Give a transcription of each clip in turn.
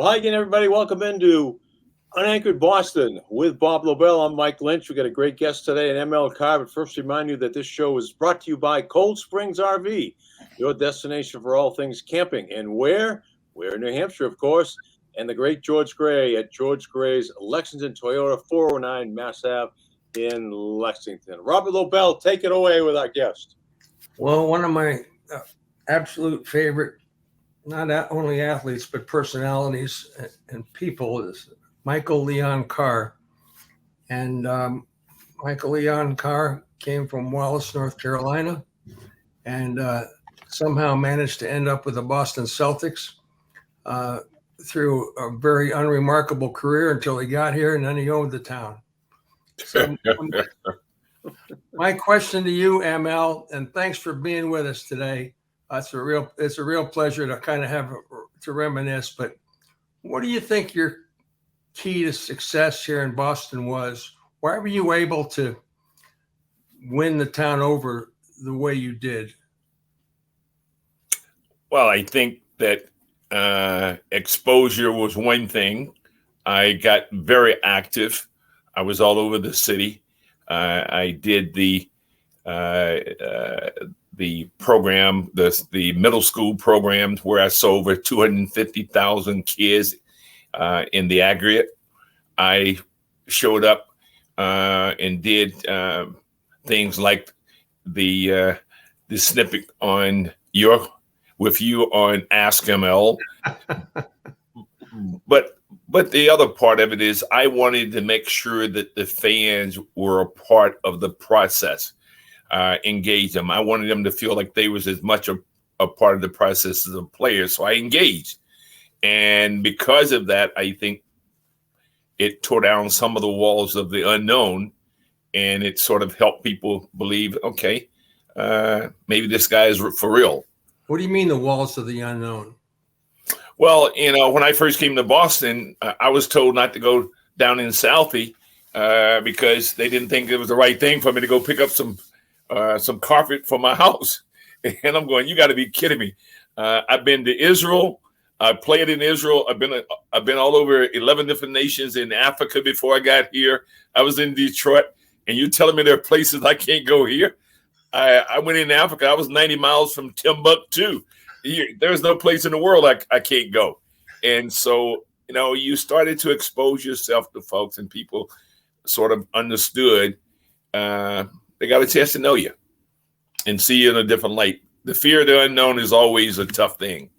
Well, hi again, everybody. Welcome into UnAnchored Boston with Bob Lobel. I'm Mike Lynch. We got a great guest today, an Carr. But first, remind you that this show is brought to you by Cold Springs RV, your destination for all things camping. And where? We're in New Hampshire, of course. And the great George Gray at George Gray's Lexington Toyota, 409 Mass Ave in Lexington. Robert Lobel, take it away with our guest. Well, one of my absolute favorite, not only athletes, but personalities and people is Michael Leon Carr. And Michael Leon Carr came from Wallace, North Carolina, and somehow managed to end up with the Boston Celtics through a very unremarkable career until he got here, and then he owned the town. So my question to you, ML, and thanks for being with us today. It's a real pleasure to kind of to reminisce. But what do you think your key to success here in Boston was? Why were you able to win the town over the way you did? Well, I think that exposure was one thing. I got very active. I was all over the city. I did the program, the middle school programs where I saw over 250,000 kids in the aggregate. I showed up and did things like the snippet on with you on Ask ML. But the other part of it is I wanted to make sure that the fans were a part of the process, engage them. I wanted them to feel like they was as much a part of the process as a player. So I engaged. And because of that, I think it tore down some of the walls of the unknown, and it sort of helped people believe, okay, maybe this guy is for real. What do you mean the walls of the unknown? Well, when I first came to Boston, I was told not to go down in Southie because they didn't think it was the right thing for me to go pick up some carpet for my house. And I'm going, you got to be kidding me. I've been to Israel. I played in Israel. I've been all over 11 different nations in Africa before I got here. I was in Detroit, and you're telling me there are places I can't go here? I went in Africa. I was 90 miles from Timbuktu. There's no place in the world I can't go. And so, you started to expose yourself to folks, and people sort of understood they got a chance to know you and see you in a different light. The fear of the unknown is always a tough thing.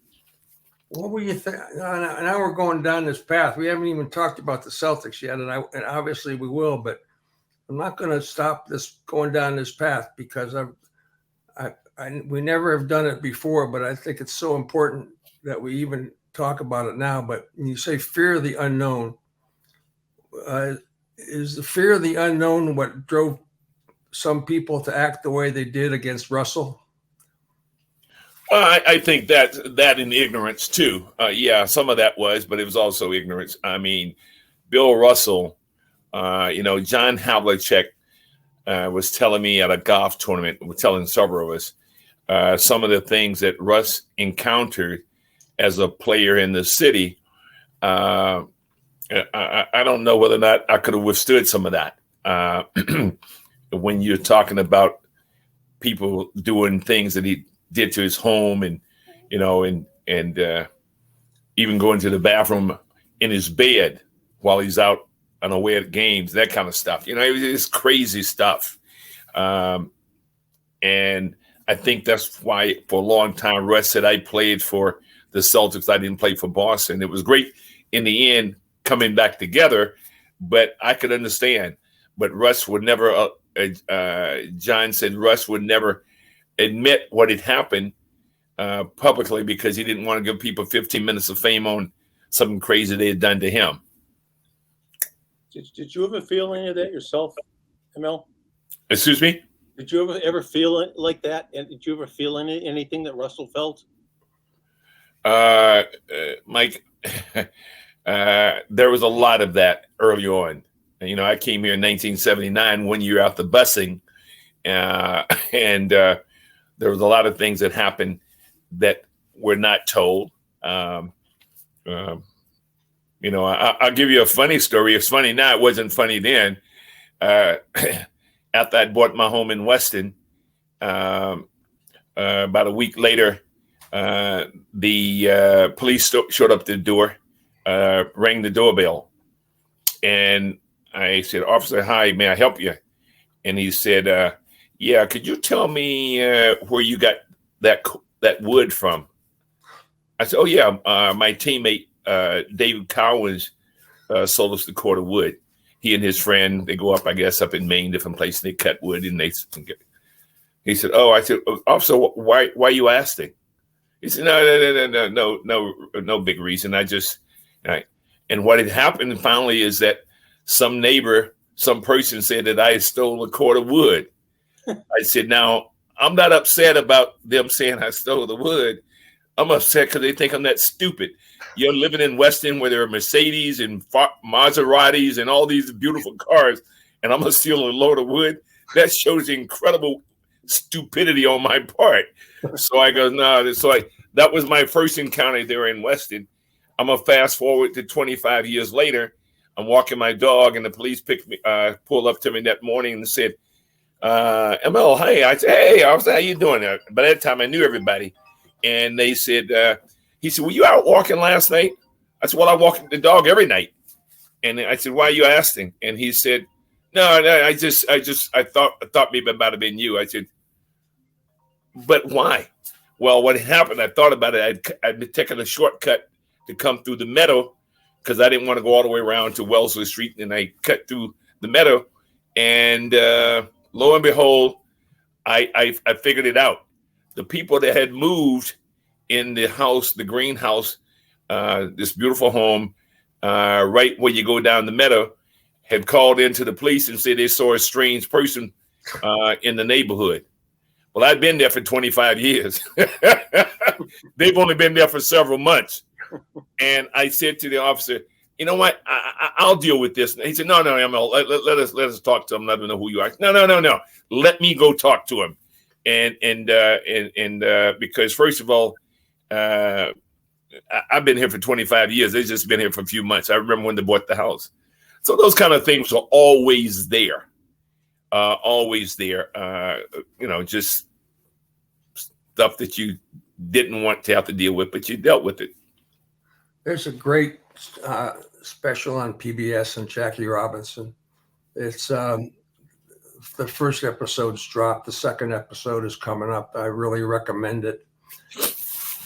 What were you think? Now we're going down this path. We haven't even talked about the Celtics yet, and obviously we will, but I'm not going to stop this going down this path because we never have done it before, but I think it's so important that we even talk about it now. But when you say fear of the unknown, is the fear of the unknown what drove some people to act the way they did against Russell? I think that in ignorance too. Yeah, some of that was, but it was also ignorance. I mean, Bill Russell, John Havlicek was telling me at a golf tournament, telling several of us, some of the things that Russ encountered as a player in the city. I don't know whether or not I could have withstood some of that. When you're talking about people doing things that he did to his home and even going to the bathroom in his bed while he's out on away at games, that kind of stuff. It was crazy stuff. And I think that's why for a long time, Russ said I played for the Celtics. I didn't play for Boston. It was great in the end coming back together, but I could understand. But Russ would never, John said Russ would never admit what had happened publicly because he didn't want to give people 15 minutes of fame on something crazy they had done to him. Did you ever feel any of that yourself, ML? Excuse me? Did you ever feel it like that? And did you ever feel anything that Russell felt? Mike, there was a lot of that early on. I came here in 1979, 1 year out the busing, and there was a lot of things that happened that were not told. I'll give you a funny story. It's funny now. It wasn't funny then. After I bought my home in Weston, about a week later, the police showed up at the door, rang the doorbell. And I said, "Officer, hi, may I help you?" And he said, "Yeah, could you tell me where you got that wood from?" I said, "Oh, yeah, my teammate, David Carr, sold us the cord of wood. He and his friend, they go up, I guess, up in Maine, different places. They cut wood, and he said, "Oh," I said, "Officer, why are you asking?" He said, No big reason. And what had happened finally is that some person said that I stole a cord of wood. I said, "Now, I'm not upset about them saying I stole the wood. I'm upset because they think I'm that stupid. You're living in Weston where there are Mercedes and Maseratis and all these beautiful cars, and I'm going to steal a load of wood? That shows incredible stupidity on my part." So I go, "No." That was my first encounter there in Weston. I'm going to fast forward to 25 years later. I'm walking my dog, and the police pulled up to me that morning and said, "ML, hey." I said, "Hey, officer, how you doing?" By that time, I knew everybody. And they said, he said, "Were you out walking last night?" I said, "Well, I walk the dog every night." And I said, "Why are you asking?" And he said, No, I thought maybe it might have been you." I said, "But why?" "Well, what happened, I thought about it. I'd been taking a shortcut to come through the meadow because I didn't want to go all the way around to Wellesley Street. And I cut through the meadow. And lo and behold, I figured it out. The people that had moved in the house, the greenhouse, this beautiful home, right where you go down the meadow, had called into the police and said they saw a strange person in the neighborhood. Well, I'd been there for 25 years. They've only been there for several months. And I said to the officer, "You know what? I'll deal with this." And he said, "No, ML, let us talk to him. Let him know who you are." No. Let me go talk to him. And because first of all, I've been here for 25 years. They've just been here for a few months. I remember when they bought the house. So those kind of things are always there. Just stuff that you didn't want to have to deal with, but you dealt with it. There's a great special on PBS on Jackie Robinson. It's the first episode's dropped. The second episode is coming up. I really recommend it.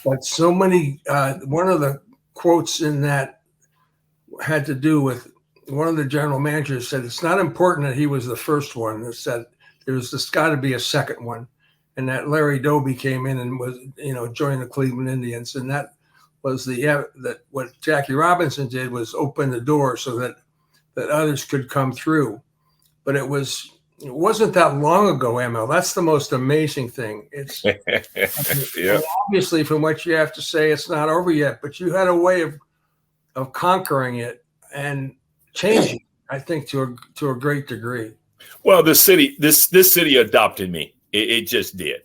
But so many, one of the quotes in that had to do with one of the general managers said, "It's not important that he was the first one." It said there's got to be a second one. And that Larry Doby came in and was, joined the Cleveland Indians. And that was that what Jackie Robinson did was open the door so that others could come through. But it wasn't that long ago, ML. That's the most amazing thing. It's Yeah. Obviously, from what you have to say, it's not over yet, but you had a way of conquering it and changing, I think, to a great degree. Well, this city adopted me. It just did.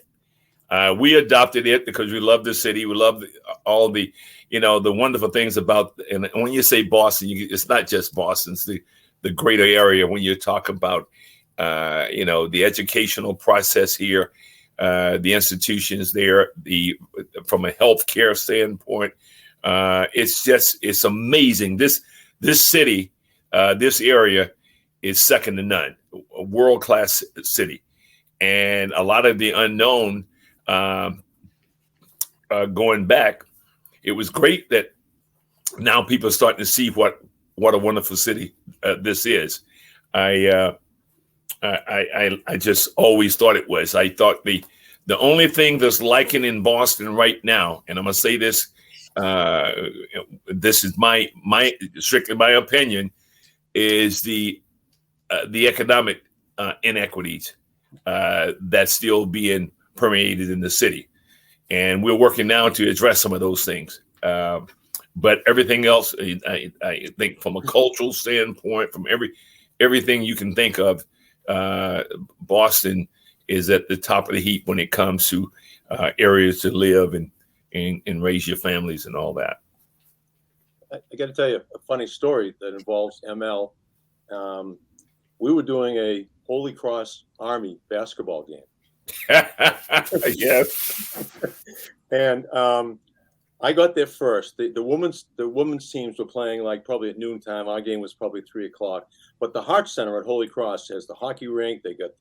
We adopted it because we love the city. We love all the wonderful things about. And when you say Boston, it's not just Boston. It's the greater area. When you talk about, the educational process here, the institutions there, from a healthcare standpoint, it's amazing. This city, this area is second to none. A world-class city. And a lot of the unknown going back, it was great that now people are starting to see what a wonderful city this is. I just always thought it was. I thought the only thing that's lacking in Boston right now, and I'm gonna say this, this is my strictly my opinion, is the economic inequities that's still being permeated in the city. And we're working now to address some of those things. But everything else, I think from a cultural standpoint, from everything you can think of, Boston is at the top of the heap when it comes to areas to live and raise your families and all that. I got to tell you a funny story that involves ML. We were doing a Holy Cross Army basketball game. Yes. And I got there first. The women's teams were playing like probably at noontime. Our game was probably 3:00. But the Hart Center at Holy Cross has the hockey rink. They got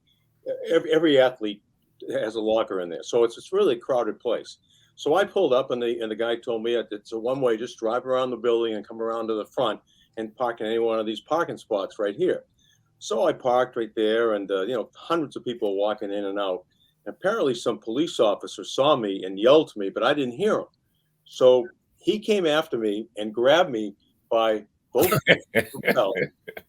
every athlete has a locker in there, so it's really a crowded place. So I pulled up, and the guy told me it's a one-way. Just drive around the building and come around to the front and park in any one of these parking spots right here. So I parked right there, and hundreds of people walking in and out. And apparently, some police officer saw me and yelled to me, but I didn't hear him. So he came after me and grabbed me by both lapels,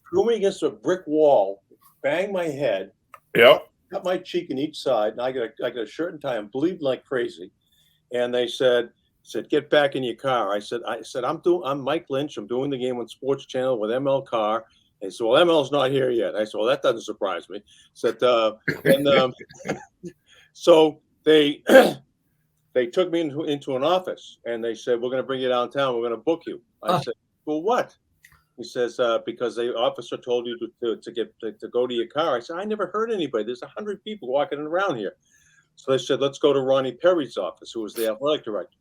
threw me against a brick wall, banged my head, Yep. cut my cheek in each side, and I got a shirt and tie. I'm bleeding like crazy. And they said, get back in your car. I said, I'm Mike Lynch. I'm doing the game on Sports Channel with ML Carr. They said, well, ML's not here yet. I said, well, that doesn't surprise me. Said, so they they took me into an office, and they said, we're going to bring you downtown. We're going to book you. I said, well, what? He says, because the officer told you to go to your car. I said, I never heard anybody. There's 100 people walking around here. So they said, let's go to Ronnie Perry's office, who was the athletic director.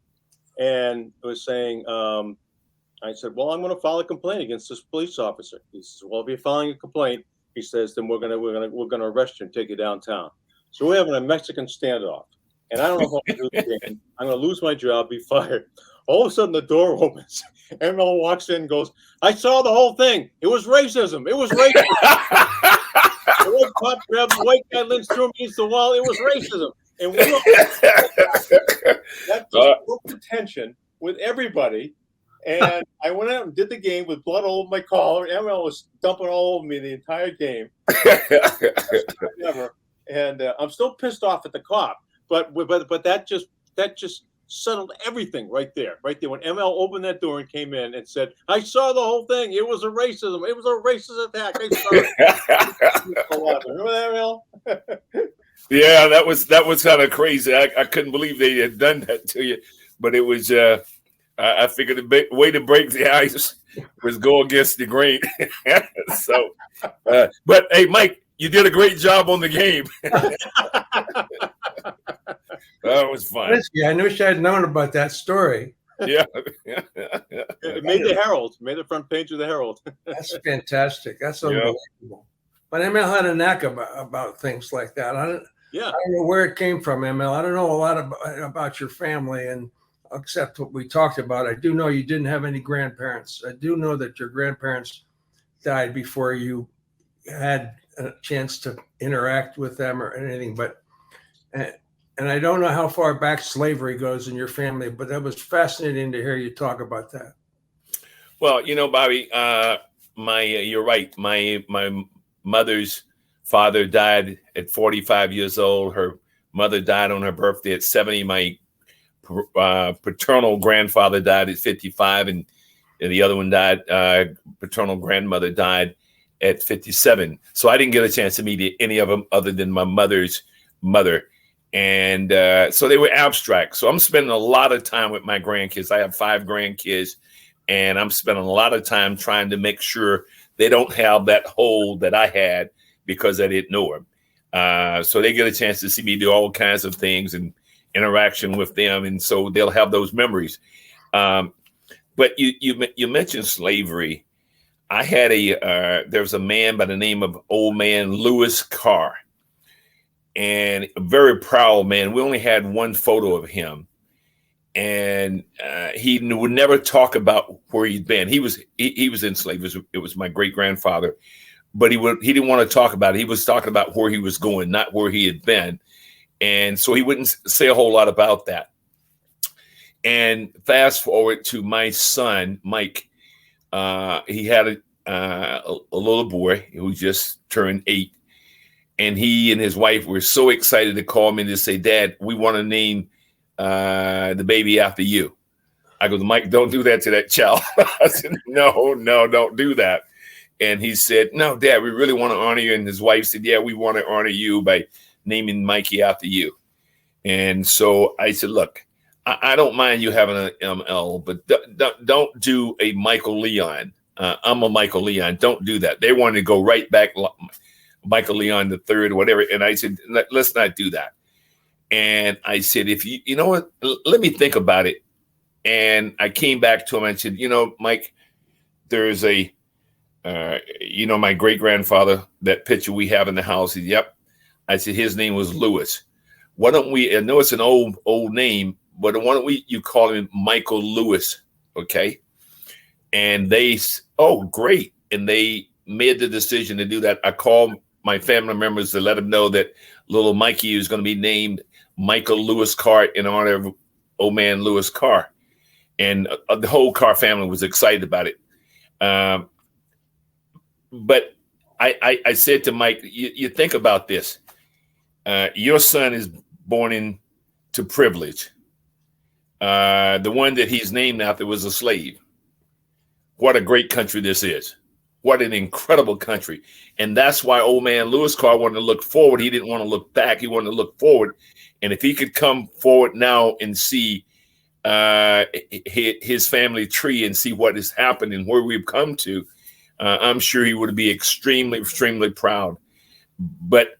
And it was saying, I said, well, I'm going to file a complaint against this police officer. He says, well, if you're filing a complaint, he says, then we're going to arrest you and take you downtown. So we're having a Mexican standoff. And I don't know if I'm going to do the game. I'm going to lose my job, be fired. All of a sudden, the door opens. ML walks in and goes, I saw the whole thing. It was racism. It was racism. The white cop grabbed the white guy, Lynch threw him against the wall. It was racism. And that just broke the tension with everybody. And I went out and did the game with blood all over my collar. ML was dumping all over me the entire game. Never. And I'm still pissed off at the cop. But that just settled everything right there. When ML opened that door and came in and said, I saw the whole thing. It was a racism. It was a racist attack. Remember that, ML? Yeah, that was kind of crazy. I couldn't believe they had done that to you. But it was, I figured the way to break the ice was go against the grain. So, but hey, Mike, you did a great job on the game. That was fun. I wish I had known about that story. Yeah. It made the Herald, made the front page of the Herald. That's fantastic. That's unbelievable. Yeah. But ML had a knack about things like that. I don't know where it came from, ML. I don't know a lot about your family, and except what we talked about. I do know you didn't have any grandparents. I do know that your grandparents died before you had a chance to interact with them or anything. But and I don't know how far back slavery goes in your family, but that was fascinating to hear you talk about that. Well, Bobby, you're right. My mother's father died at 45 years old. Her mother died on her birthday at 70. My paternal grandfather died at 55, and the other one died. Paternal grandmother died at 57. So I didn't get a chance to meet any of them other than my mother's mother. And so they were abstract. So I'm spending a lot of time with my grandkids. I have 5 grandkids, and I'm spending a lot of time trying to make sure they don't have that hole that I had because I didn't know them. So they get a chance to see me do all kinds of things and interaction with them. And so they'll have those memories. But you mentioned slavery. I had there was a man by the name of old man Lewis Carr. And a very proud man. We only had one photo of him, and he would never talk about where he'd been. He was enslaved. It was my great grandfather, but he didn't want to talk about it. He was talking about where he was going, not where he had been, and so he wouldn't say a whole lot about that. And fast forward to my son Mike. He had a little boy who just turned 8. And he and his wife were so excited to call me to say, Dad, we want to name the baby after you. I go, Mike, don't do that to that child. I said, no, don't do that. And he said, no, Dad, we really want to honor you. And his wife said, yeah, we want to honor you by naming Mikey after you. And so I said, look, I don't mind you having an ML, but don't do a Michael Leon. I'm a Michael Leon. Don't do that. They wanted to go right back, Michael Leon the third or whatever. And I said, let's not do that. And I said, if you know what, let me think about it. And I came back to him and said, Mike, there's my great grandfather, that picture we have in the house. He, yep. I said, his name was Lewis. Why don't we, I know it's an old name, but why don't you call him Michael Lewis? Okay. And they, oh, great. And they made the decision to do that. I called my family members to let them know that little Mikey is going to be named Michael Lewis Carr in honor of old man Lewis Carr. And the whole Carr family was excited about it. But I said to Mike, you think about this. Your son is born into privilege. The one that he's named after was a slave. What a great country this is. What an incredible country. And that's why old man Lewis Carr wanted to look forward. He didn't want to look back. He wanted to look forward. And if he could come forward now and see his family tree and see what has happened and where we've come to, I'm sure he would be extremely, extremely proud. But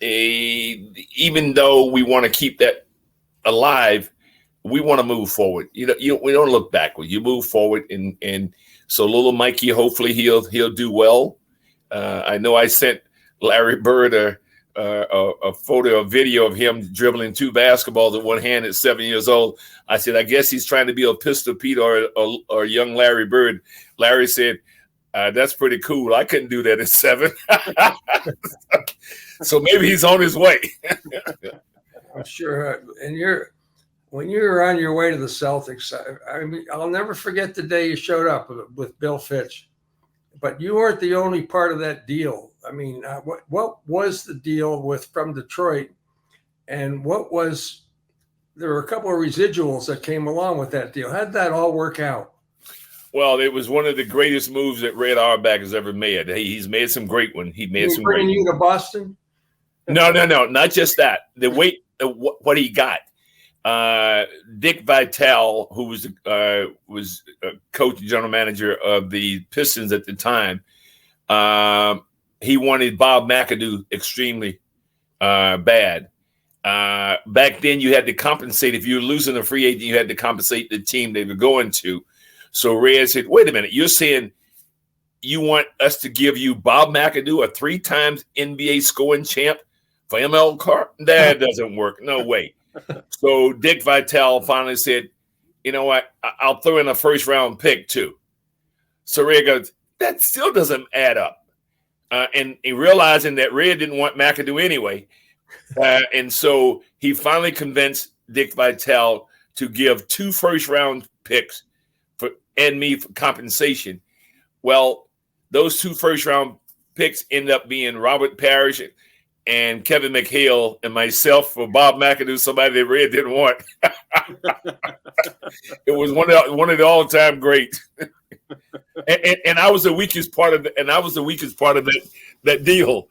even though we want to keep that alive, we want to move forward. We don't look backward. You move forward, and so little Mikey, hopefully he'll do well. I know I sent Larry Bird a photo, a video of him dribbling 2 basketballs in one hand at 7 years old. I said, I guess he's trying to be a Pistol Pete or young Larry Bird. Larry said, that's pretty cool. I couldn't do that at 7. So maybe he's on his way. I'm sure. And when you were on your way to the Celtics, I mean, I'll never forget the day you showed up with Bill Fitch. But you weren't the only part of that deal. I mean, what was the deal from Detroit, and there were a couple of residuals that came along with that deal. How did that all work out? Well, it was one of the greatest moves that Red Auerbach has ever made. He's made some great ones. He made some great ones. Bringing you to Boston? No, not just that. The weight, what he got. Dick Vitale, who was coach and general manager of the Pistons at the time, he wanted Bob McAdoo extremely bad. Back then, you had to compensate. If you were losing a free agent, you had to compensate the team they were going to. So Red said, wait a minute, you're saying you want us to give you Bob McAdoo, a 3-time NBA scoring champ, for ML Carr? That doesn't work. No way. So Dick Vitale finally said, you know what, I'll throw in a first-round pick too. So Red goes, that still doesn't add up. And realizing that Red didn't want McAdoo anyway. And so he finally convinced Dick Vitale to give 2 first-round picks and me for compensation. Well, those 2 first-round picks ended up being Robert Parrish and Kevin McHale and myself for Bob McAdoo, somebody that Red didn't want. It was one of the all-time greats. and I was the weakest part of that deal.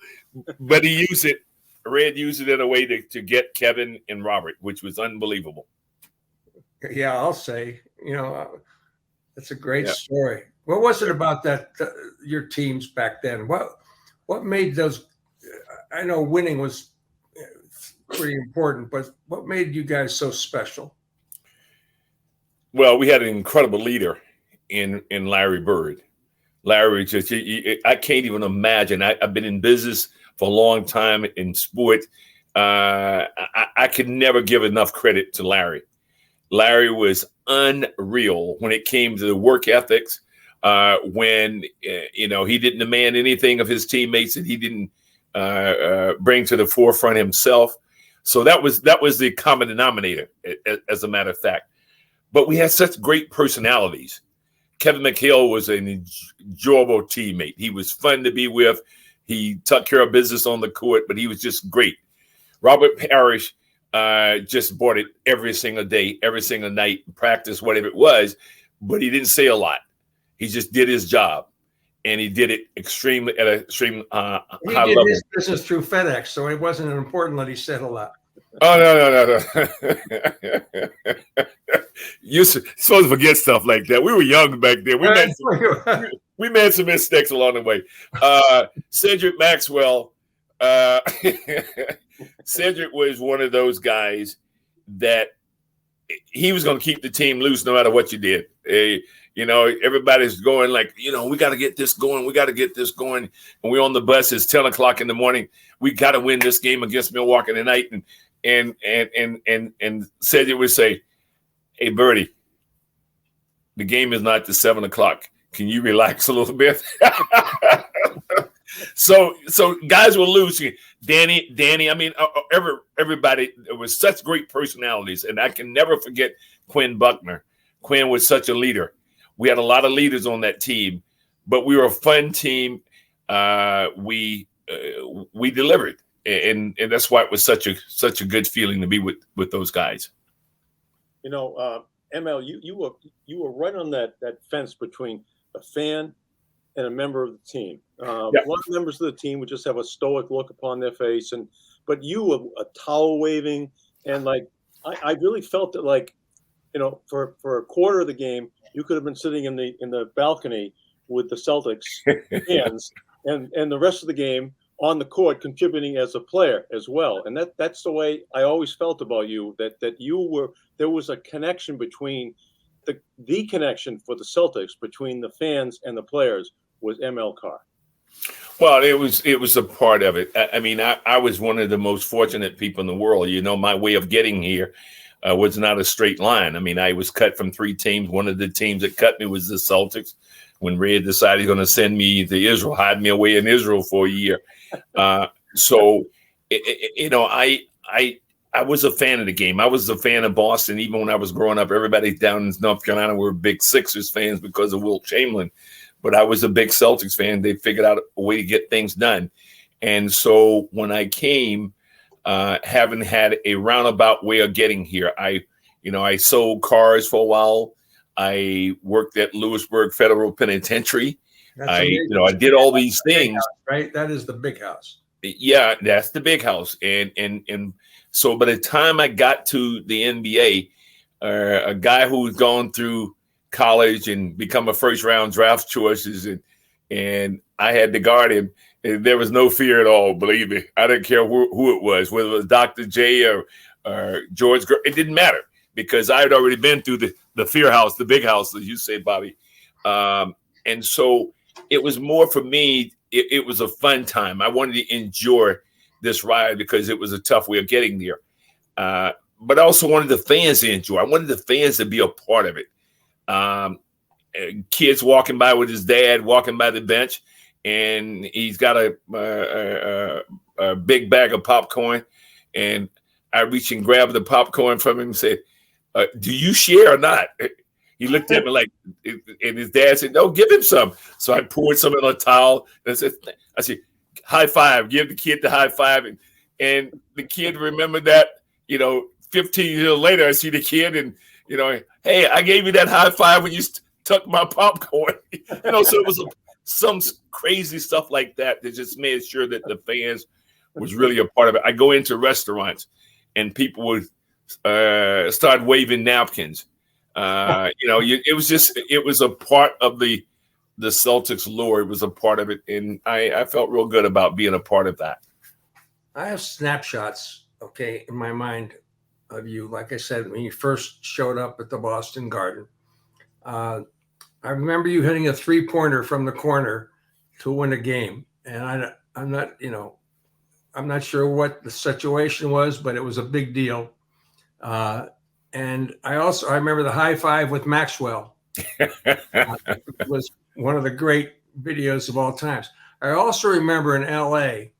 But he used it. Red used it in a way to get Kevin and Robert, which was unbelievable. Yeah, I'll say, it's a great story. What was it about that your teams back then? What made those? I know winning was pretty important, but what made you guys so special? Well, we had an incredible leader in Larry Bird. Larry, just I can't even imagine. I've been in business for a long time in sport. I could never give enough credit to Larry. Larry was unreal when it came to the work ethics. When he didn't demand anything of his teammates that he didn't bring to the forefront himself. So that was the common denominator, as a matter of fact. But we had such great personalities. Kevin McHale was an enjoyable teammate. He was fun to be with. He took care of business on the court, but he was just great. Robert Parrish just brought it every single day, every single night, practice, whatever it was, but he didn't say a lot. He just did his job, and he did it at an extreme high level. He did his business through FedEx, so it wasn't important that he said a lot. Oh no. You're supposed to forget stuff like that. We were young back then. We made some mistakes along the way. Cedric Maxwell. Cedric was one of those guys that he was going to keep the team loose no matter what you did. Everybody's going like, we got to get this going. We got to get this going. And we're on the bus. It's 10 o'clock in the morning. We got to win this game against Milwaukee tonight. And Cedric would say, "Hey, Bertie, the game is not till 7 o'clock. Can you relax a little bit?" So guys will lose. Danny. I mean, everybody. There was such great personalities, and I can never forget Quinn Buckner. Quinn was such a leader. We had a lot of leaders on that team, but we were a fun team. We delivered, and that's why it was such a good feeling to be with those guys. ML, you were right on that fence between a fan and a member of the team. A lot of members of the team would just have a stoic look upon their face, but you were a towel waving, and I really felt that for a quarter of the game you could have been sitting in the balcony with the Celtics fans, and the rest of the game on the court contributing as a player as well. And that's the way I always felt about you, that there was a connection between the connection for the Celtics between the fans and the players was ML Carr. Well, it was a part of it. I mean, I was one of the most fortunate people in the world. My way of getting here was not a straight line. I mean, I was cut from 3 teams. One of the teams that cut me was the Celtics. When Red decided he's going to send me to Israel, hide me away in Israel for a year. So I was a fan of the game. I was a fan of Boston. Even when I was growing up, everybody down in North Carolina were big Sixers fans because of Wilt Chamberlain. But I was a big Celtics fan. They figured out a way to get things done. And so when I came, having had a roundabout way of getting here, I sold cars for a while. I worked at Lewisburg Federal Penitentiary. I did all these things. House, right? That is the big house. Yeah, that's the big house. And so by the time I got to the NBA, a guy who's gone through college and become a first round draft choices, and I had to guard him. And there was no fear at all, believe me. I didn't care who it was, whether it was Dr. J or George. It didn't matter because I had already been through the fear house, the big house, as you say, Bobby. And so it was more for me. It was a fun time. I wanted to enjoy this ride because it was a tough way of getting there. But I also wanted the fans to enjoy. I wanted the fans to be a part of it. Kids walking by with his dad, walking by the bench, and he's got a big bag of popcorn. And I reach and grab the popcorn from him and say, "Do you share or not?" He looked at me like, and his dad said, "No, give him some." So I poured some in a towel. And I said, "High five!" Give the kid the high five, and the kid remembered that. 15 years later, I see the kid, and "Hey, I gave you that high five when you took my popcorn." So it was some crazy stuff like that just made sure that the fans was really a part of it. I go into restaurants, and people would start waving napkins. It was a part of the Celtics lore. It was a part of it, and I felt real good about being a part of that. I have snapshots, in my mind of you. Like I said, when you first showed up at the Boston Garden, I remember you hitting a 3-pointer from the corner to win a game, and I'm not sure what the situation was, but it was a big deal. And I remember the high five with Maxwell. It was one of the great videos of all times. I also remember in LA,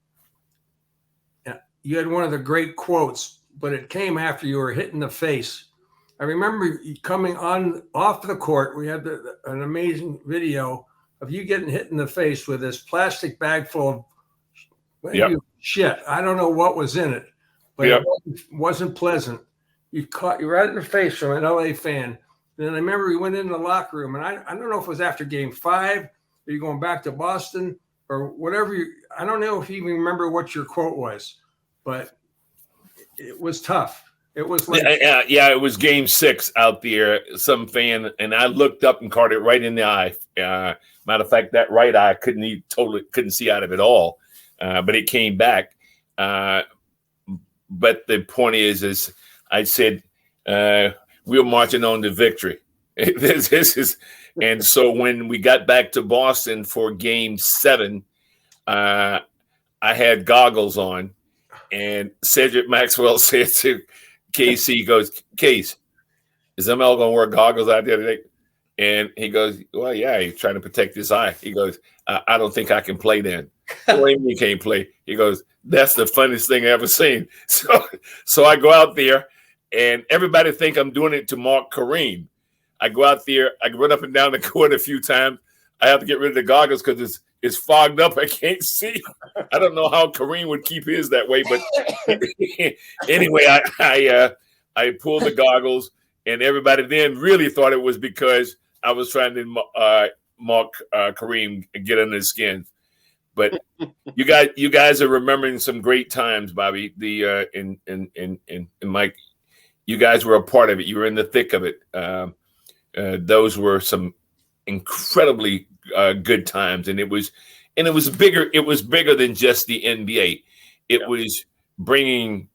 you had one of the great quotes, but it came after you were hit in the face. I remember you coming off the court. We had an amazing video of you getting hit in the face with this plastic bag full of shit. I don't know what was in it, but it wasn't pleasant. You caught you right in the face from an LA fan. And then I remember we went into the locker room, and I don't know if it was after game 5, or you're going back to Boston, or whatever. I don't know if you even remember what your quote was, but it was tough. It was like yeah, it was game 6 out there. Some fan, and I looked up and caught it right in the eye. Matter of fact, that right eye totally couldn't see out of it all, but it came back. But the point is I said we're marching on to victory. This is, and so when we got back to Boston for game 7, I had goggles on, and Cedric Maxwell said to KC, he goes, Case, is ML going to wear goggles out there today? And he goes, well, yeah, he's trying to protect his eye. He goes, I don't think I can play then. What do you mean you can't play? He goes, that's the funniest thing I ever seen. So I go out there, and everybody think I'm doing it to mark Kareem. I go out there, I run up and down the court a few times. I have to get rid of the goggles because it's fogged up. I can't see. I don't know how Kareem would keep his that way, but anyway, I pulled the goggles, and everybody then really thought it was because I was trying to mark Kareem and get under his skin. But you guys are remembering some great times, Bobby. And Mike, you guys were a part of it. You were in the thick of it. Those were some incredibly good times, and it was bigger. It was bigger than just the NBA. It was bringing,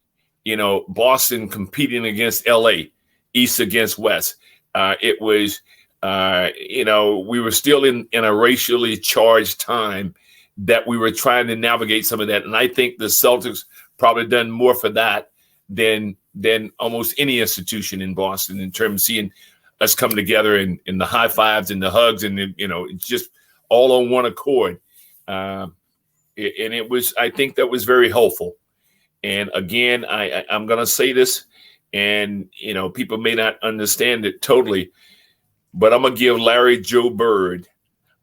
Boston competing against LA, East against West. It was, we were still in a racially charged time that we were trying to navigate some of that, and I think the Celtics probably done more for that than almost any institution in Boston in terms of seeing us come together in the high fives and the hugs and it's just all on one accord. And it was, I think that was very helpful. And again, I'm going to say this, and people may not understand it totally, but I'm going to give Larry Joe Bird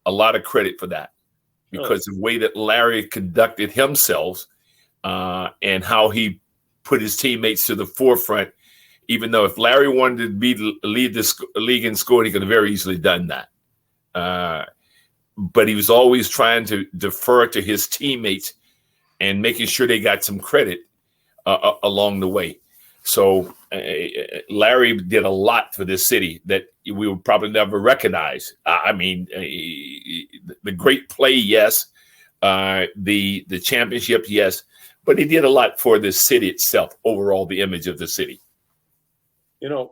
a lot of credit for that, because the way that Larry conducted himself and how he put his teammates to the forefront. Even though if Larry wanted to lead the league in scoring, he could have very easily done that. But he was always trying to defer to his teammates and making sure they got some credit along the way. So Larry did a lot for this city that we would probably never recognize. I mean, the great play, yes. The championship, yes. But he did a lot for the city itself, overall, the image of the city. Let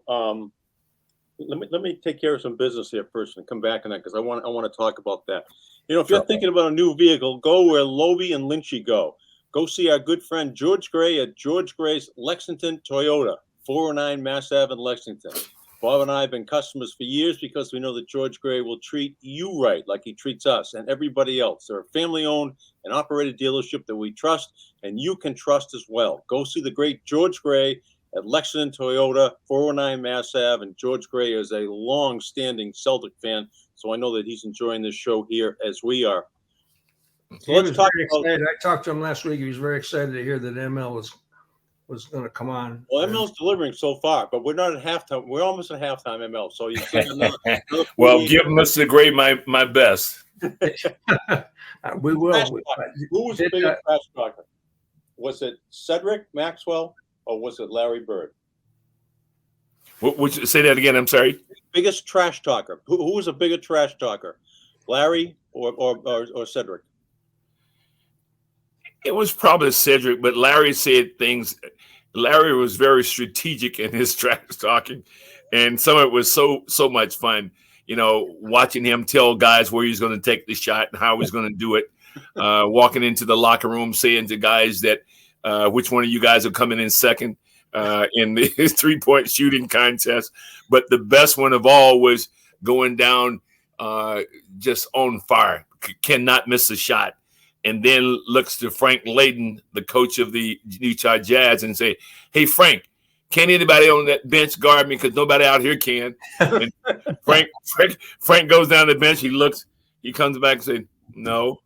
me take care of some business here first and come back on that, because I want to talk about that. If you're thinking about a new vehicle, go where Lobel and Lynch go. Go see our good friend George Gray at George Gray's Lexington Toyota, 409 Mass Ave in Lexington. Bob and I have been customers for years because we know that George Gray will treat you right, like he treats us and everybody else. They're a family-owned and operated dealership that we trust, and you can trust as well. Go see the great George Gray at Lexington Toyota, 409 Mass Ave, and George Gray is a long-standing Celtic fan, so I know that he's enjoying this show here as we are. So let's talk about. I talked to him last week. He was very excited to hear that ML was going to come on. Well, ML's delivering so far, but we're not at halftime. We're almost at halftime, ML. So you well, give Mr. Gray my best. We will. Who was the biggest trash talker? Was it Cedric Maxwell or was it Larry Bird? Say that again. I'm sorry. Biggest trash talker. Who was a bigger trash talker, Larry or Cedric? It was probably Cedric, but Larry said things. Larry was very strategic in his trash talking, and some of it was so much fun. Watching him tell guys where he's going to take the shot and how he's going to do it. Walking into the locker room, saying to guys that which one of you guys are coming in second in the 3-point shooting contest. But the best one of all was going down just on fire, cannot miss a shot. And then looks to Frank Layden, the coach of the Utah Jazz, and say, "Hey, Frank, can anybody on that bench guard me? Because nobody out here can." And Frank goes down the bench. He looks. He comes back and says, "No."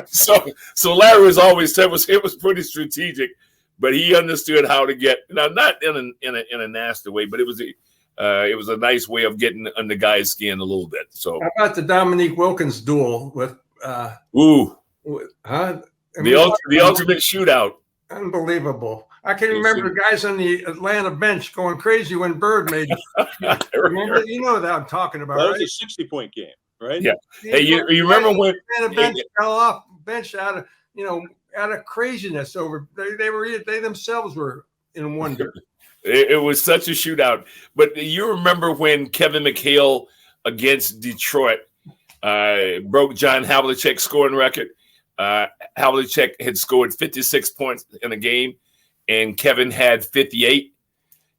So Larry was always it was pretty strategic, but he understood how to get not in a nasty way, but it was a nice way of getting under guys' skin a little bit. So how about the Dominique Wilkins duel with? The ultimate shootout. Unbelievable. I can remember guys on the Atlanta bench going crazy when Bird made it. Remember? You know what I'm talking about, That right? was a 60-point game, right? Yeah. Hey, you remember when the bench fell off bench out of craziness over they themselves were in wonder. It was such a shootout. But you remember when Kevin McHale against Detroit broke John Havlicek's scoring record? Havlicek had scored 56 points in a game, and Kevin had 58.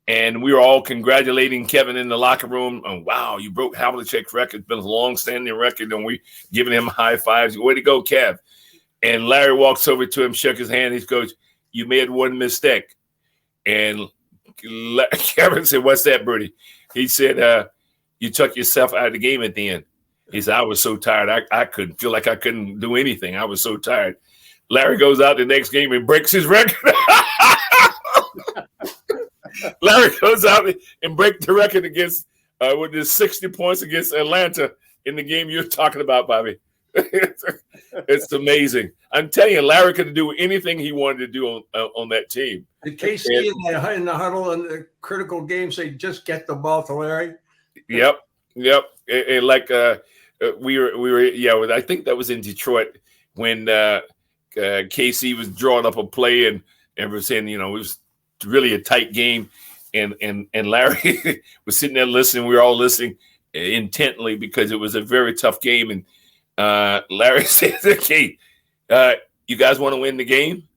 And we were all congratulating Kevin in the locker room. Oh, wow, you broke Havlicek's record. It's been a long-standing record, and we giving him high fives. Way to go, Kev. And Larry walks over to him, shook his hand. He goes, you made one mistake. And Kevin said, what's that, Bertie? He said, you took yourself out of the game at the end. He said, I was so tired. I couldn't feel like I couldn't do anything. I was so tired. Larry goes out the next game and breaks his record. Larry goes out and breaks the record against with his 60 points against Atlanta in the game you're talking about, Bobby. It's amazing. I'm telling you, Larry could do anything he wanted to do on that team. Did KC in the huddle in the critical game say, just get the ball to Larry? Yep. And like we were. I think that was in Detroit when KC was drawing up a play and was saying, it was really a tight game, and Larry was sitting there listening. We were all listening intently because it was a very tough game. And Larry said, "Okay, you guys want to win the game?"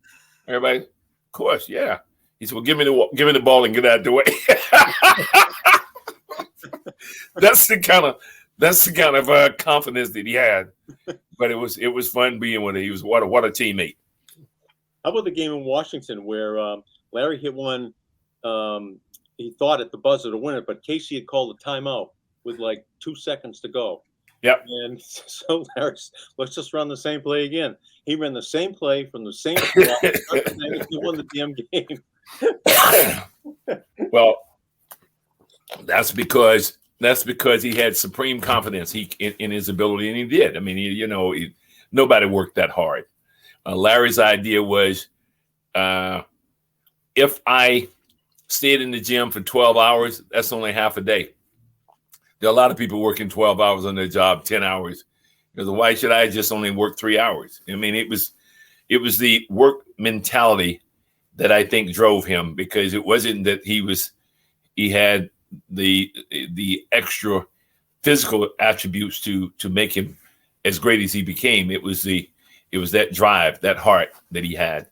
Everybody, of course, yeah. He said, "Well, give me the ball and get out of the way." That's the kind of confidence that he had. But it was fun being with him. He was what a teammate. How about the game in Washington where Larry hit one? He thought at the buzzer to win it, but Casey had called a timeout with like 2 seconds to go. Yep. And so Larry's, let's just run the same play again. He ran the same play from the same spot. He won the damn game. Well, that's because he had supreme confidence in his ability, and he did. I mean, nobody worked that hard. Larry's idea was, if I stayed in the gym for 12 hours, that's only half a day. There are a lot of people working 12 hours on their job, 10 hours. Because why should I just only work 3 hours? I mean, it was the work mentality that I think drove him, because it wasn't that he had the extra physical attributes to make him as great as he became. It was that drive, that heart that he had.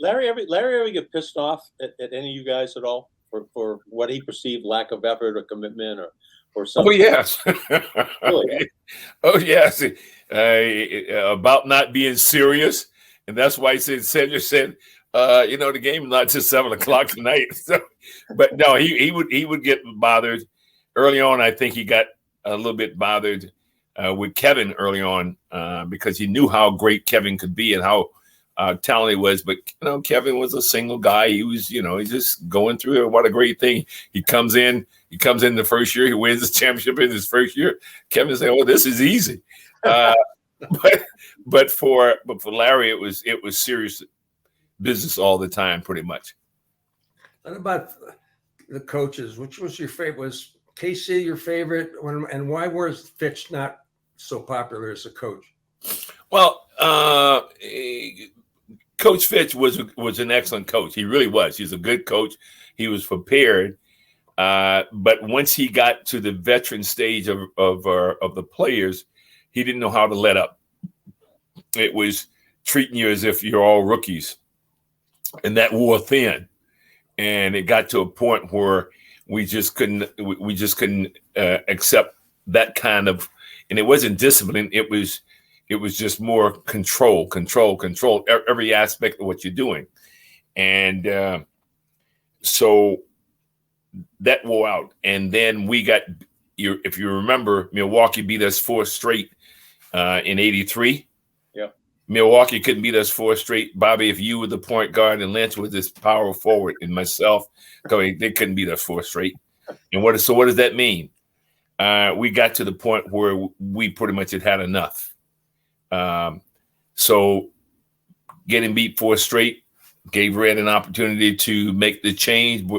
Larry ever get pissed off at any of you guys at all for what he perceived lack of effort or commitment or something? Oh yes. Really? Oh yes. About not being serious, and that's why he said the game is not till 7:00 tonight. So, but no, he would get bothered early on. I think he got a little bit bothered with Kevin early on because he knew how great Kevin could be and how talented he was. But Kevin was a single guy. He was he's just going through it. What a great thing! He comes in the first year. He wins the championship in his first year. Kevin said, "Oh, this is easy." But for Larry, it was serious business all the time, pretty much. What about the coaches? Which was your favorite? Was KC your favorite? And why was Fitch not so popular as a coach? Well, Coach Fitch was an excellent coach. He really was. He's a good coach. He was prepared. But once he got to the veteran stage of the players, he didn't know how to let up. It was treating you as if you're all rookies. And that wore thin, and it got to a point where we just couldn't accept that kind of, and it wasn't discipline. It was just more control every aspect of what you're doing, and so that wore out. And then we got, if you remember, Milwaukee beat us 4 straight in '83. Milwaukee couldn't beat us 4 straight. Bobby, if you were the point guard and Lynch was this power forward and myself, they couldn't beat us 4 straight. And what does that mean? We got to the point where we pretty much had enough. So getting beat 4 straight, gave Red an opportunity to make the change,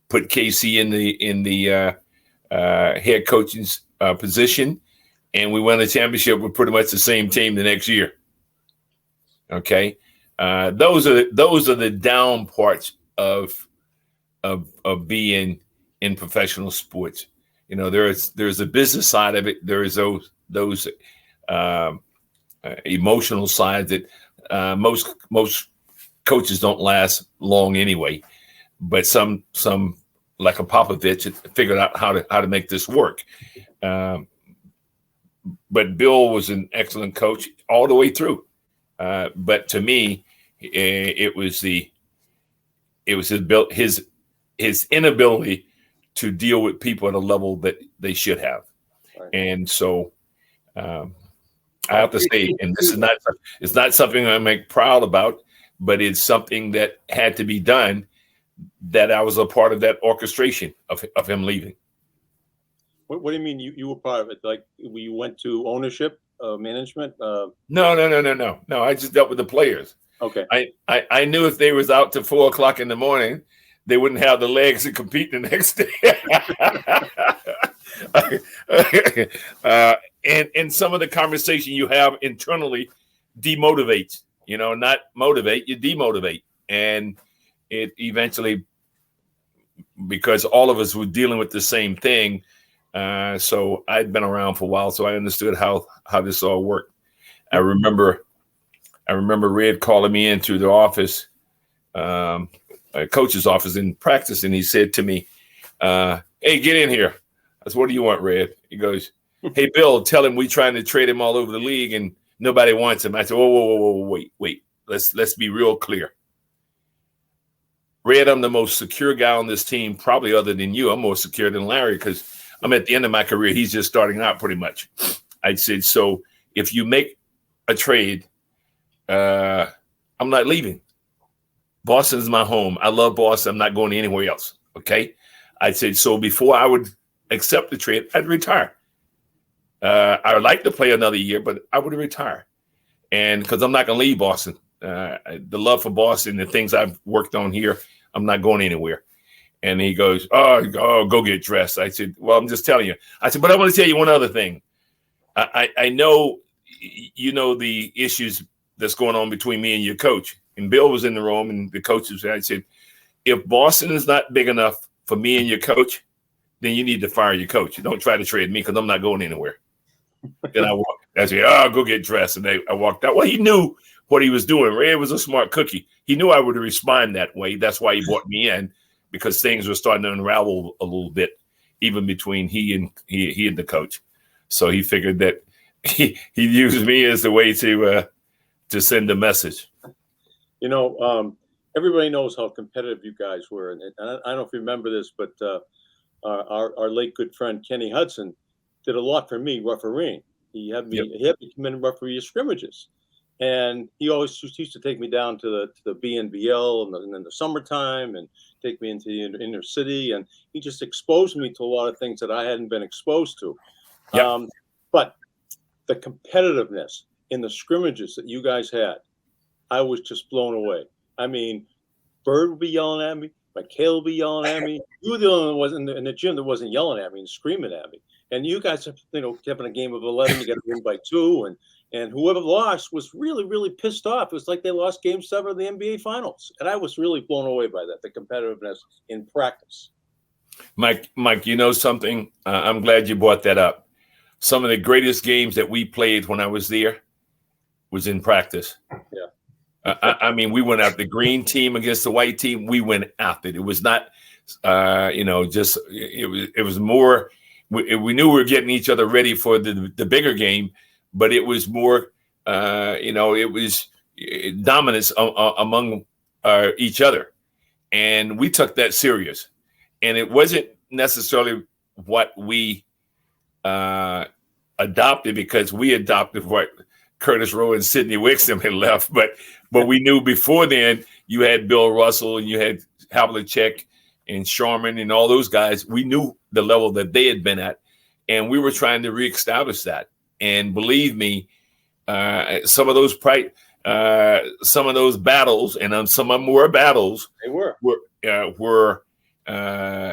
put Casey in the head coaching position, and we won the championship with pretty much the same team the next year. Okay, those are the down parts of being in professional sports. You know, there's a business side of it. There is those emotional sides that most coaches don't last long anyway. But some like a Popovich figured out how to make this work. But Bill was an excellent coach all the way through. But to me, it was his inability to deal with people at a level that they should have. Right. And so I have to say, and it's not something I make proud about, but it's something that had to be done, that I was a part of that orchestration of him leaving. What do you mean you were part of it? Like you went to ownership, management? No. I just dealt with the players. Okay. I knew if they was out to 4 o'clock in the morning, they wouldn't have the legs to compete the next day. And some of the conversation you have internally demotivates, not motivate, you demotivate. And it eventually, because all of us were dealing with the same thing. So I'd been around for a while, so I understood how this all worked. I remember Red calling me into the office, coach's office in practice, and he said to me, "Hey, get in here." I said, "What do you want, Red?" He goes, "Hey, Bill, tell him we trying to trade him all over the league and nobody wants him." I said, "Whoa, wait. Let's be real clear. Red, I'm the most secure guy on this team, probably other than you. I'm more secure than Larry because I'm at the end of my career. He's just starting out pretty much." I said, "So if you make a trade, I'm not leaving. Boston's my home. I love Boston. I'm not going anywhere else." Okay. I said, so before I would accept the trade, I'd retire. I would like to play another year, but I would retire. And because I'm not going to leave Boston. The love for Boston, the things I've worked on here, I'm not going anywhere. And he goes, oh, go get dressed. I said, well, I'm just telling you. I said, but I want to tell you one other thing. I know, the issues that's going on between me and your coach. And Bill was in the room, and the coach was there. I said, if Boston is not big enough for me and your coach, then you need to fire your coach. Don't try to trade me because I'm not going anywhere. Then I said, go get dressed. And I walked out. Well, he knew what he was doing. Ray was a smart cookie. He knew I would respond that way. That's why he brought me in, because things were starting to unravel a little bit, even between he and the coach. So he figured that he used me as the way to send a message. Everybody knows how competitive you guys were. And I don't know if you remember this, but our late good friend Kenny Hudson did a lot for me refereeing. He had me come in and referee your scrimmages. And he always used to take me down to the BNBL and in the summertime and take me into the inner city. And he just exposed me to a lot of things that I hadn't been exposed to. Yep. But the competitiveness in the scrimmages that you guys had, I was just blown away. I mean, Bird would be yelling at me. McHale would be yelling at me. You were the only one was in the gym that wasn't yelling at me and screaming at me. And you guys, having a game of 11, you got to win by 2. And whoever lost was really, really pissed off. It was like they lost Game 7 of the NBA Finals. And I was really blown away by that, the competitiveness in practice. Mike, you know something? I'm glad you brought that up. Some of the greatest games that we played when I was there was in practice. Yeah. I mean, we went out the green team against the white team. We went after it. It was not, it was more. We knew we were getting each other ready for the bigger game, but it was more, it was dominance among each other, and we took that serious. And it wasn't necessarily what we adopted, because we adopted what Curtis Rowe and Sidney Wixom had left, but we knew before then you had Bill Russell and you had Havlicek and Sharman and all those guys. We knew the level that they had been at, and we were trying to reestablish that. And believe me, some of those some of those battles, and some of them were battles. They were.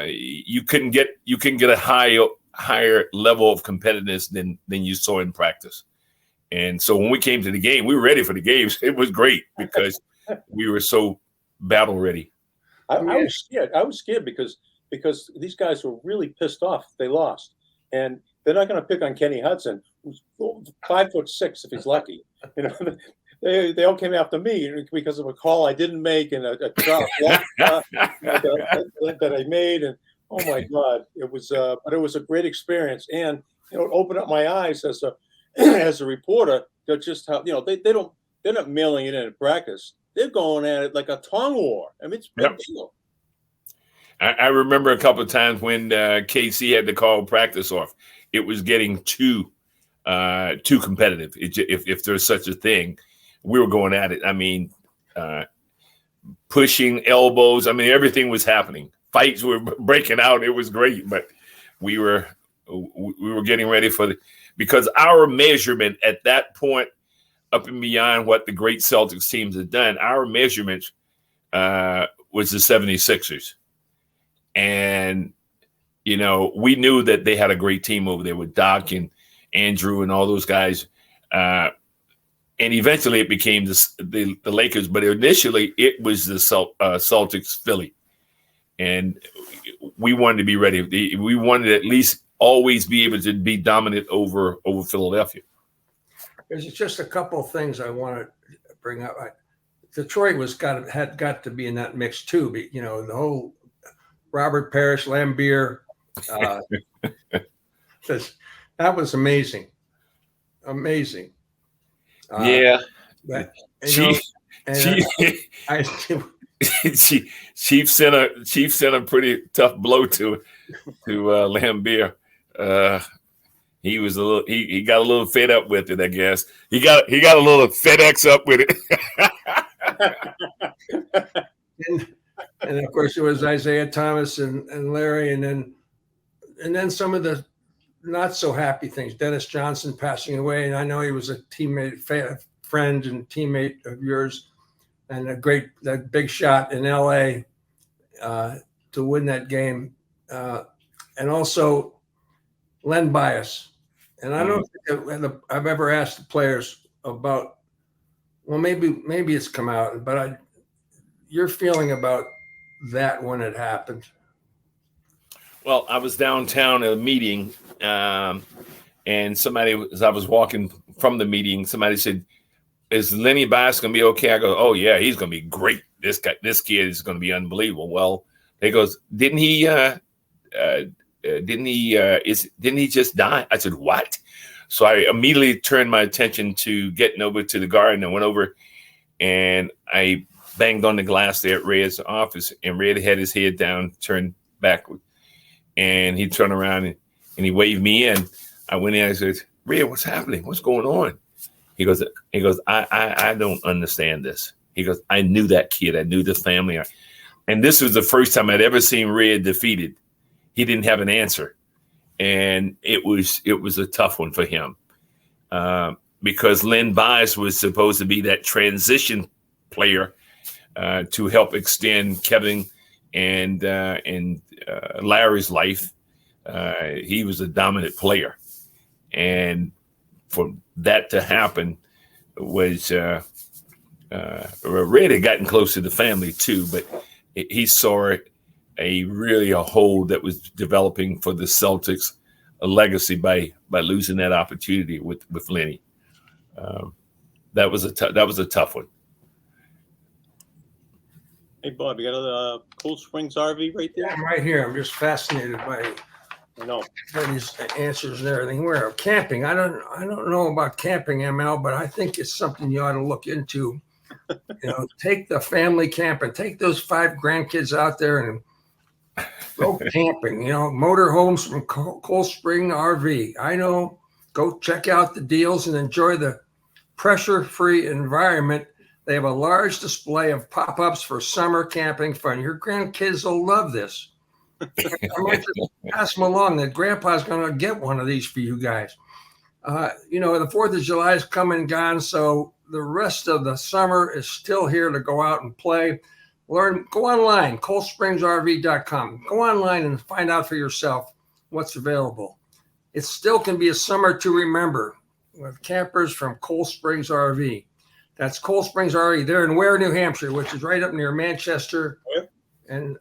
You couldn't get a higher level of competitiveness than you saw in practice. And so when we came to the game, we were ready for the games. It was great because we were so battle ready. I was scared. I was scared because these guys were really pissed off if they lost, and they're not going to pick on Kenny Hudson, who's 5'6" if he's lucky. You know, they all came after me because of a call I didn't make and a drop that I made, and oh my God, it was. But it was a great experience, and it opened up my eyes as a reporter. Just how they're not mailing it in at practice. They're going at it like a tongue war. I mean, it's a big deal. I remember a couple of times when KC had to call practice off. It was getting too competitive. If there's such a thing, we were going at it. I mean, pushing elbows. I mean, everything was happening. Fights were breaking out. It was great, but we were getting ready because our measurement at that point, up and beyond what the great Celtics teams had done, our measurement was the 76ers. And, we knew that they had a great team over there with Doc and Andrew and all those guys. And eventually it became the Lakers. But initially it was the Celtics Philly. And we wanted to be ready. We wanted to at least always be able to be dominant over Philadelphia. There's just a couple of things I want to bring up. Detroit had got to be in that mix too. But, the whole Robert Parrish, Lambeer, that was amazing. Amazing. Yeah. Chief sent a pretty tough blow to Lambeer. He was he got a little fed up with it, I guess. He got a little FedEx up with it. and of course it was Isaiah Thomas and Larry, and then some of the not so happy things. Dennis Johnson passing away, and I know he was a teammate, friend, and teammate of yours, and that big shot in LA to win that game, and also Len Bias. And I don't think I've ever asked the players about. Well, maybe it's come out, but your feeling about that when it happened. Well, I was downtown at a meeting, and somebody, as I was walking from the meeting, somebody said, "Is Lenny Bias going to be okay?" I go, "Oh yeah, he's going to be great. This kid is going to be unbelievable." Well, he goes, "Didn't he just die?" I said, "What?" So I immediately turned my attention to getting over to the garden. I went over and I banged on the glass there at Red's office, and Red had his head down, turned backward, and he turned around and he waved me in. I went in and I said, "Red, what's happening? What's going on?" He goes, I don't understand this. He goes, "I knew that kid. I knew the family." And this was the first time I'd ever seen Red defeated. He didn't have an answer. And it was a tough one for him because Len Bias was supposed to be that transition player to help extend Kevin and Larry's life. He was a dominant player. And for that to happen was Red had gotten close to the family too, but he saw a hole that was developing for the Celtics, a legacy by losing that opportunity with Lenny. That was a tough one. Hey Bob, you got a Cold Springs RV right there? Yeah, I'm right here. I'm just fascinated by these answers and everything. We're camping. I don't know about camping, ML, but I think it's something you ought to look into. Take the family camping, take those 5 grandkids out there and go camping, motorhomes from Cold Spring RV. I know, go check out the deals and enjoy the pressure-free environment. They have a large display of pop-ups for summer camping fun. Your grandkids will love this. I might just pass them along that Grandpa's going to get one of these for you guys. The 4th of July is come and gone, so the rest of the summer is still here to go out and play. Learn, go online, coldspringsrv.com. Go online and find out for yourself what's available. It still can be a summer to remember with campers from Cold Springs RV. That's Cold Springs RV. They're in Ware, New Hampshire, which is right up near Manchester and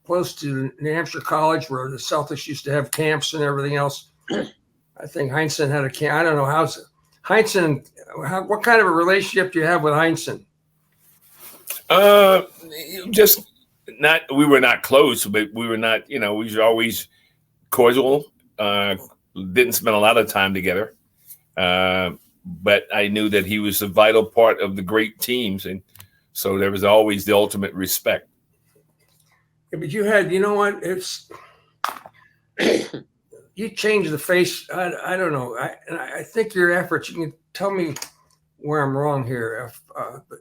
close to New Hampshire College, where the Celtics used to have camps and everything else. I think Heinsohn had a camp. I don't know how's Heinsohn. What kind of a relationship do you have with Heinsohn? Just not. We were not close, but we were not. We were always cordial. Didn't spend a lot of time together, but I knew that he was a vital part of the great teams, and so there was always the ultimate respect. Yeah, but you had, you know what? It's you changed the face. I don't know. I think your efforts. You can tell me where I'm wrong here. But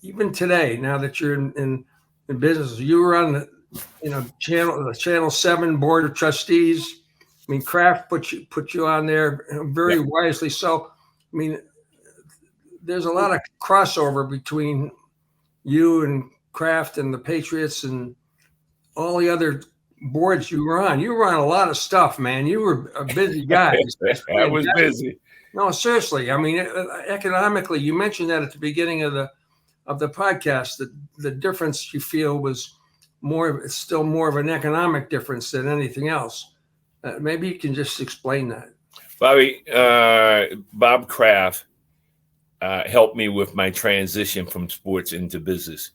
even today, now that you're in business, you were on the Channel 7 board of trustees. I mean, Kraft put you on there very wisely. So, I mean, there's a lot of crossover between you and Kraft and the Patriots and all the other boards you were on. You were on a lot of stuff, man. You were a busy guy. I was busy. No, seriously. I mean, economically, you mentioned that at the beginning of the podcast, that the difference you feel was still more of an economic difference than anything else. Maybe you can just explain that. Bobby, Bob Kraft helped me with my transition from sports into business.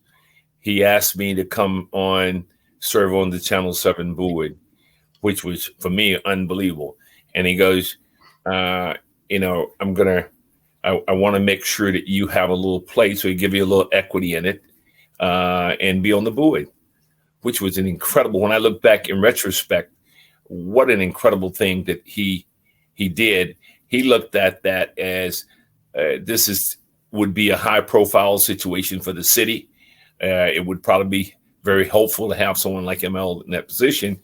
He asked me to come serve on the Channel 7 board, which was, for me, unbelievable. And he goes, I want to make sure that you have a little play, so he give you a little equity in it and be on the board, which was an incredible. When I look back in retrospect, what an incredible thing that he did. He looked at that as would be a high profile situation for the city. It would probably be very hopeful to have someone like ML in that position,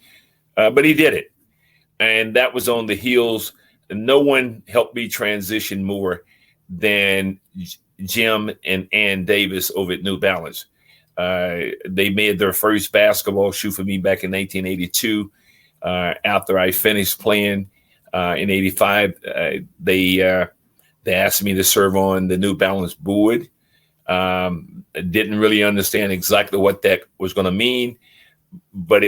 but he did it. And that was on the heels. No one helped me transition more than Jim and Ann Davis over at New Balance. They made their first basketball shoe for me back in 1982. After I finished playing in 85, they asked me to serve on the New Balance board. I didn't really understand exactly what that was going to mean, but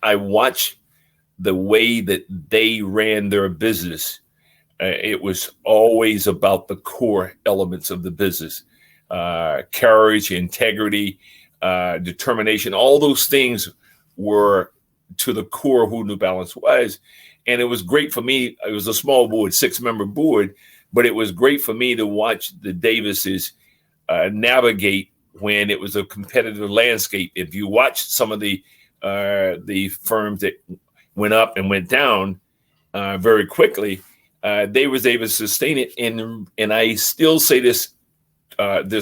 I watched the way that they ran their business. It was always about the core elements of the business, courage, integrity, determination. All those things were to the core of who New Balance was. And it was great for me. It was a small board, 6-member board, but it was great for me to watch the Davises navigate when it was a competitive landscape. If you watch some of the firms that went up and went down very quickly, they was able to sustain it. And I still say this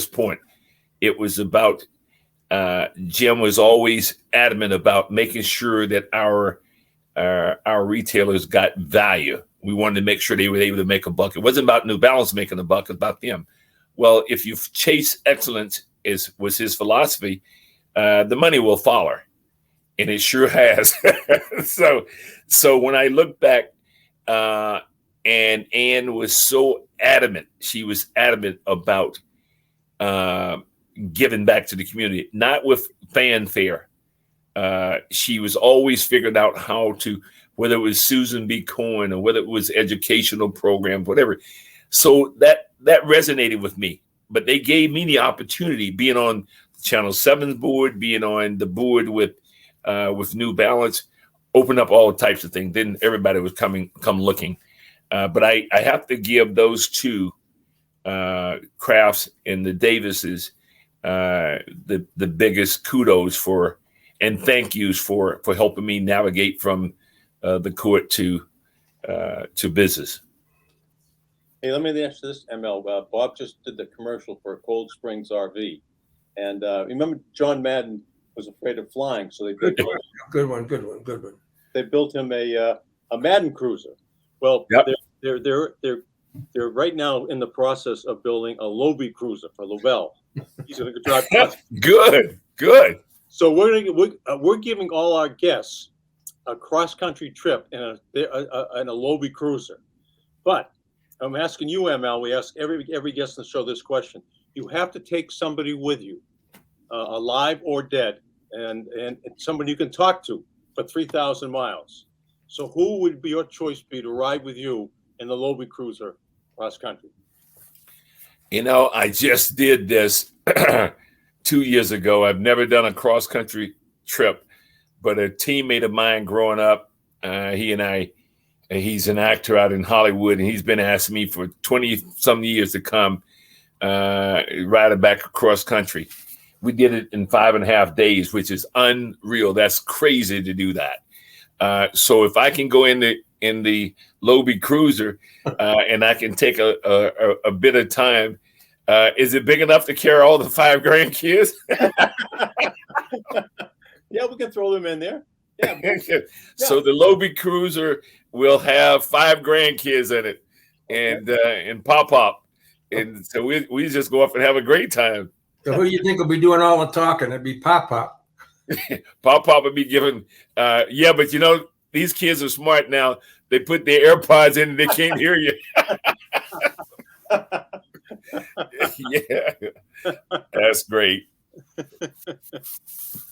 point. It was about Jim was always adamant about making sure that our retailers got value. We wanted to make sure they were able to make a buck. It wasn't about New Balance making a buck, it was about them. Well, if you chase excellence, was his philosophy, the money will follow. And it sure has. So when I look back, and Ann was so adamant, she was adamant about giving back to the community, not with fanfare. She was always figured out how to, whether it was Susan B. Cohen or whether it was educational programs, whatever. So that resonated with me. But they gave me the opportunity, being on Channel 7's board, being on the board with New Balance, open up all types of things. Then everybody was come looking. But I have to give those two, Crafts and the Davises, the biggest kudos for and thank yous for helping me navigate from the court to business. Hey, let me ask this, ML. Bob just did the commercial for Cold Springs RV, and remember John Madden was afraid of flying, so they built Good one. They built him a Madden cruiser. Well, yep. they're They're right now in the process of building a Lobel cruiser for Lobel. He's going to drive cross. Good. So we're giving all our guests a cross-country trip in a Lobel cruiser. But I'm asking you, ML, we ask every guest on the show this question. You have to take somebody with you, alive or dead, and somebody you can talk to for 3,000 miles. So who would be your choice be to ride with you in the Lobel cruiser cross-country? I just did this 2 years ago. I've never done a cross-country trip, but a teammate of mine growing up, he's an actor out in Hollywood, and he's been asking me for 20-some years to come ride it back across country. We did it in 5.5 days, which is unreal. That's crazy to do that. So if I can go in the Lobel cruiser and I can take a bit of time, is it big enough to carry all the 5 grandkids? Yeah, we can throw them in there. Yeah. So the Lobel cruiser will have 5 grandkids in it, and Pop, and so we just go up and have a great time. So who you think will be doing all the talking? It'd be Pop. Pop would be giving. Yeah, but these kids are smart now. They put their AirPods in and they can't hear you. Yeah, that's great.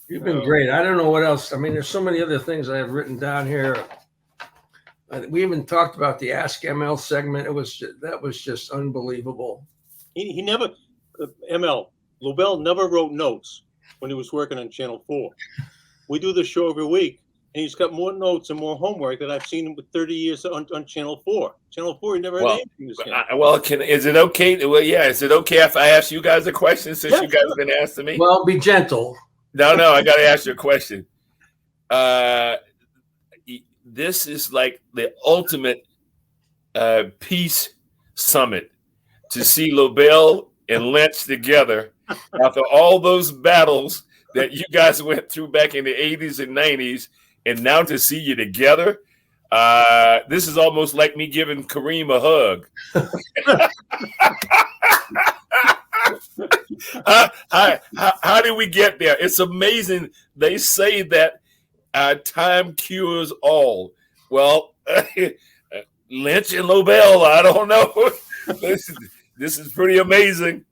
You've been great. I don't know what else. I mean, there's so many other things I have written down here. We even talked about the Ask ML segment. That was just unbelievable. He never, ML, Lobel never wrote notes when he was working on Channel 4. We do the show every week, and he's got more notes and more homework than I've seen him with 30 years on Channel 4. Channel 4, he never had anything to say. Is it okay? Well, yeah, is it okay if I ask you guys a question since you guys have been asking me? Well, be gentle. No, I got to ask you a question. This is like the ultimate peace summit to see Lobel and Lynch together after all those battles that you guys went through back in the 80s and 90s, and now to see you together. This is almost like me giving Kareem a hug. How did we get there? It's amazing. They say that time cures all. Well, Lynch and Lobel, I don't know. This is pretty amazing.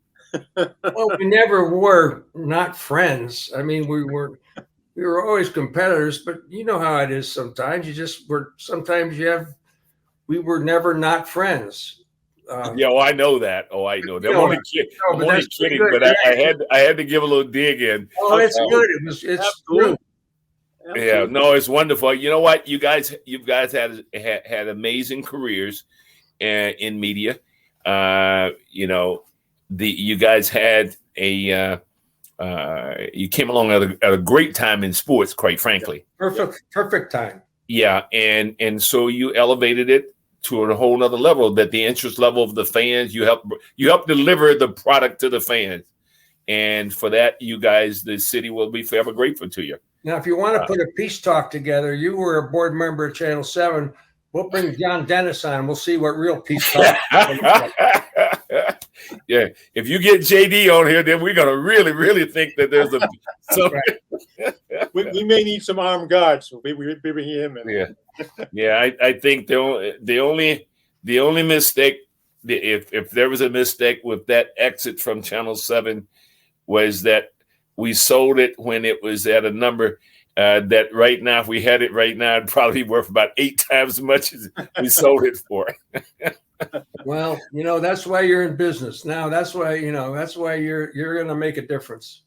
Well, we never were not friends. I mean, we were always competitors, but you know how it is sometimes. We were never not friends. I know that. I know. I'm only kidding, but I had to give a little dig in. Oh, it's good. It's true. Yeah, no, it's wonderful. You know what? You guys had amazing careers in media. You guys had you came along at a great time in sports, quite frankly. Perfect time. Yeah, and so you elevated it to a whole nother level, that the interest level of the fans, you help deliver the product to the fans. And for that, you guys, the city will be forever grateful to you. Now, if you want to put a peace talk together, you were a board member of Channel 7. We'll bring John Dennis on. We'll see what real peace talk Yeah, if you get JD on here, then we're going to really, really think that there's we may need some armed guards. We bring him in. Yeah. I think the only mistake, if there was a mistake with that exit from Channel 7, was that we sold it when it was at a number that right now, if we had it right now, it'd probably be worth about 8 times as much as we sold it for. Well, that's why you're in business now. That's why you're going to make a difference.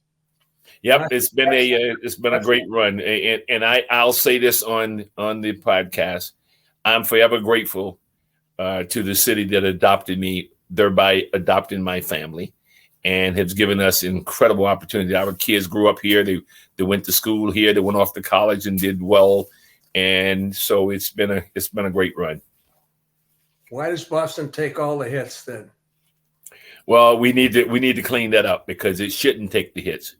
Yep, it's been a great run, and I'll say this on the podcast: I'm forever grateful to the city that adopted me, thereby adopting my family, and has given us incredible opportunity. Our kids grew up here; they went to school here, they went off to college and did well, and so it's been a great run. Why does Boston take all the hits then? Well, we need to clean that up, because it shouldn't take the hits.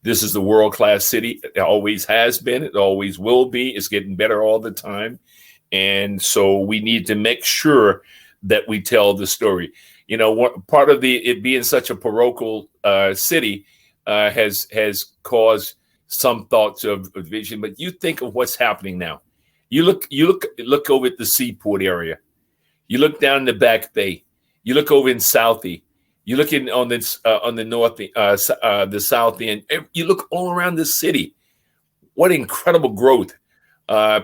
This is the world-class city. It always has been. It always will be. It's getting better all the time. And so we need to make sure that we tell the story. You know, what part of it being such a parochial city has caused some thoughts of division. But you think of what's happening now. You look over at the Seaport area. You look down in the Back Bay. You look over in Southie. You look in on the north, the south end. You look all around the city. What incredible growth!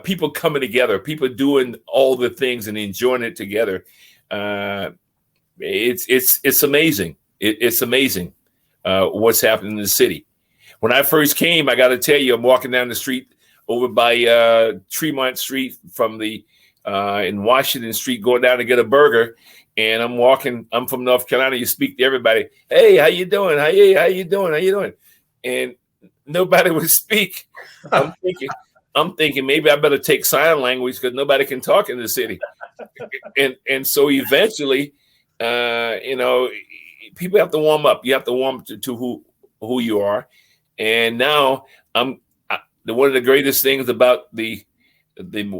People coming together, people doing all the things and enjoying it together. It's amazing. It's amazing what's happening in the city. When I first came, I got to tell you, I'm walking down the street over by Tremont Street from in Washington Street, going down to get a burger. And I'm from North Carolina. You speak to everybody. Hey, how you doing? How you doing? How you doing? And nobody would speak. I'm thinking maybe I better take sign language because nobody can talk in the city. and so eventually, people have to warm up. You have to warm up to who you are. And now one of the greatest things about the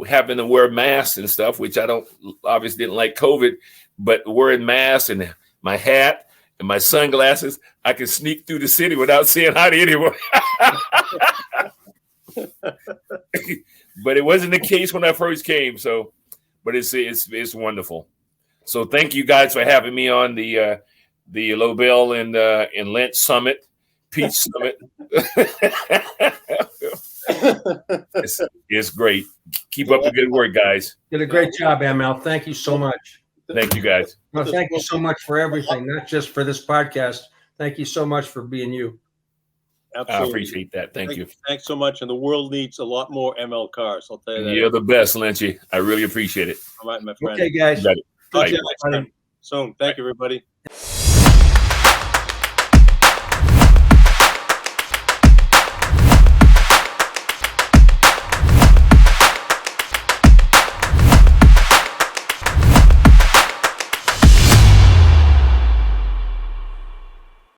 having to wear masks and stuff, which I obviously didn't like COVID, but wearing masks and my hat and my sunglasses, I can sneak through the city without saying hi to anyone. But it wasn't the case when I first came. So, but it's wonderful. So thank you guys for having me on the Lobel and Lynch Summit, Peach Summit. It's great. Keep up the good work, guys. Did a great job, ML. Thank you so much. Thank you, guys. Well, thank you so much for everything, not just for this podcast. Thank you so much for being you. Absolutely. I appreciate that. Thank you. Thanks so much. And the world needs a lot more ML cars. I'll tell you that. You're the best, Lynchy. I really appreciate it. All right, my friend. Okay, guys. Bye. Soon. Thank you, everybody.